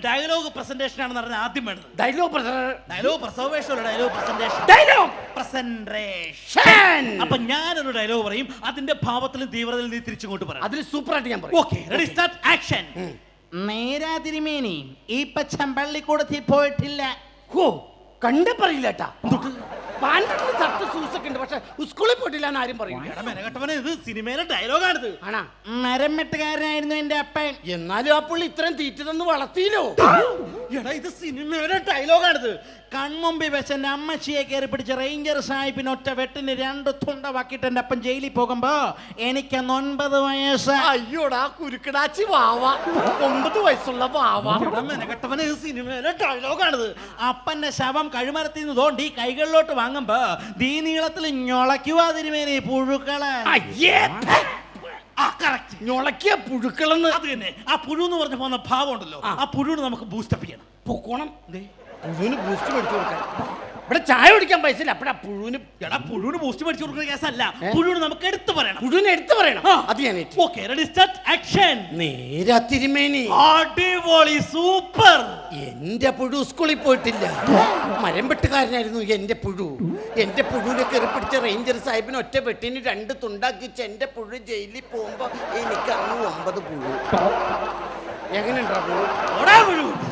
Dialogue presentation ആണെന്ന് പറഞ്ഞാൽ ആദ്യം വേണ്ടത്. Dialogue preservation dialogue presentation. Dialogue presentation. അപ്പൊ ഞാനൊരു ഡയലോഗ് പറയും, അതിന്റെ ഭാവത്തിലും തീവ്രതയിലും നീ തിരിച്ചിങ്ങോട്ട് പറ. അതിൽ സൂപ്പർ ആയിട്ട് ഞാൻ പറയും. Okay, ready start action. നേരാ തിരുമേനി ഈ പച്ചമ്പള്ളിക്കൂടത്തിൽ പോയിട്ടില്ല. ഹോ കണ്ടേ പറയില്ല കേട്ടാ. പാൻപെട്ടിൽ തട്ട് സൂസൊക്കെ ഉണ്ട്, പക്ഷെ സ്കൂളിൽ പോയിട്ടില്ല എന്ന് ആരും പറയും. ഇത് സിനിമയിലെ ഡയലോഗാണിത്. ആണാ? മരം വെട്ടുകാരനായിരുന്നു എന്റെ അപ്പൻ. എന്നാലും ആ പുള്ളി ഇത്രയും തീറ്റ തന്ന് വളർത്തിയില്ലോ. എടാ ഇത് സിനിമയുടെ ഡയലോഗാണിത്. കൺമുമ്പിൽ വെച്ച് എന്റെ അമ്മച്ചിയെ കയറി പിടിച്ച റേഞ്ചർ സാഹിബിന് ഒറ്റ വെട്ടിന് 2 തുണ്ടവാക്കിയിട്ട് എന്റെ അപ്പൻ ജയിലിൽ പോകുമ്പോ എനിക്കന്ന് 9 വയസ്സ്. അയ്യോടാ കുരുക്കടാച്ചി വാവ, 9 വയസ്സുള്ള വാവ. മെനകെട്ടവന് ഇത് സിനിമയിലെ ഡയലോഗാണിത്. അപ്പന്റെ ശവം കഴുമരത്തിൽ നിന്ന് തോണ്ടി കൈകളിലോട്ട് വാങ്ങുമ്പോ ദീ നീളത്തിൽ ഞൊളയ്ക്കുവാ തിരുമേനി പുഴുക്കള്. ഞൊളക്കിയ പുഴുക്കളെന്ന്. അത് തന്നെ. ആ പുഴു എന്ന് പറഞ്ഞ പോകുന്ന ഭാവം ഉണ്ടല്ലോ, ആ പുഴുവിന് നമുക്ക് ബൂസ്റ്റപ്പ് ചെയ്യണം. പൊക്കോണം. പുഴുവിന് ബൂസ്റ്റ് മേടിച്ചു കൊടുക്കാൻ. ഇവിടെ ചായ കുടിക്കാൻ പൈസ ഇല്ല. അപ്പഴാ പുഴുവിന്. എടാ പുഴുവിന് ബൂസ്റ്റ് മേടിച്ചു കൊടുക്കുന്ന കേസല്ല, പുഴുവിന് നമുക്ക് എടുത്തു പറയണം. പുഴുവിനെ എടുത്തു പറയണം. അത് ഞാൻ. Okay, ready start action. നേരാ തിരുമേനി. അടിപൊളി, സൂപ്പർ. എന്റെ പുഴു സ്കൂളിൽ പോയിട്ടില്ല. മരം വെട്ടുകാരനായിരുന്നു എന്റെ പുഴു. എന്റെ പുഴുവിനെ കയറി പിടിച്ച റേഞ്ചർ സാഹിബിന് ഒറ്റ വെട്ടിന് 2 തുണ്ടാക്കിച്ച് എന്റെ പുഴു ജയിലിൽ പോകുമ്പോ എനിക്ക് അന്ന് 9 പുഴു. എങ്ങനെയുണ്ടാ പുഴു? പുഴു